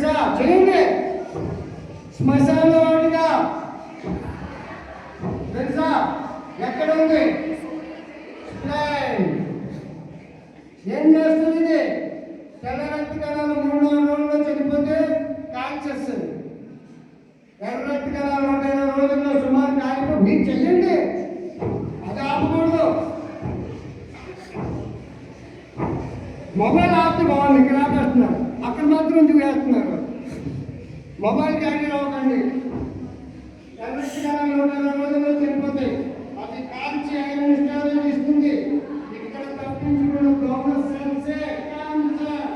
తెలుసా? చేయండి. శ్మశాన వాటిగా తెలుసా? ఎక్కడ ఉంది? ఏం చేస్తుంది ఇది? తెల్ల రక్త కణాలు 3-4 రోజుల్లో చనిపోతే కాల్చేస్తుంది. ఎర్ర రక్త కణాలు 120 రోజుల్లో సుమారు కాలిపోయి మీరు చెయ్యండి. అది ఆపకూడదు. మొబైల్ ఆపితే బాగుంది. ఇక్కడ ఆపేస్తున్నారు, అక్కడ మాత్రం చూసేస్తున్నారు. మొబైల్ క్యారీ అవ్వకండి. ఎర్ర రక్త కణాలు 120 రోజుల్లో చనిపోతాయి. అది కాల్చి ఐరన్ స్టోరేజ్ ఇస్తుంది. ఇక్కడ తప్పించుకున్న దోమ సెల్సే cancer,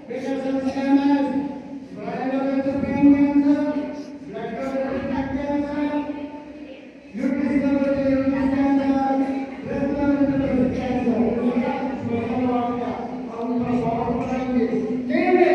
bigger cells damage, brain related brain cancer, blood related blood cancer, nutrition related cancer, breast related cancer. చేయండి.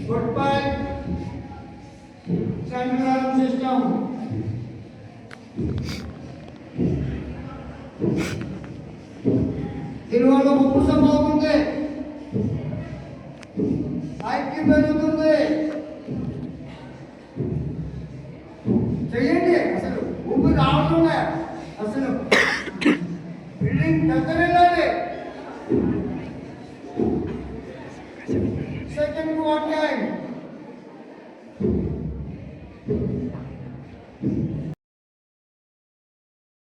Goodbye. Central system. దీనివల్ల ఉప్పు బాగుంది, ఐక్యం పెరుగుతుంది. చెయ్యండి. అసలు ఊపి రావట్లే. అసలు బిల్డింగ్ దగ్గరెళ్ళాలి. Second water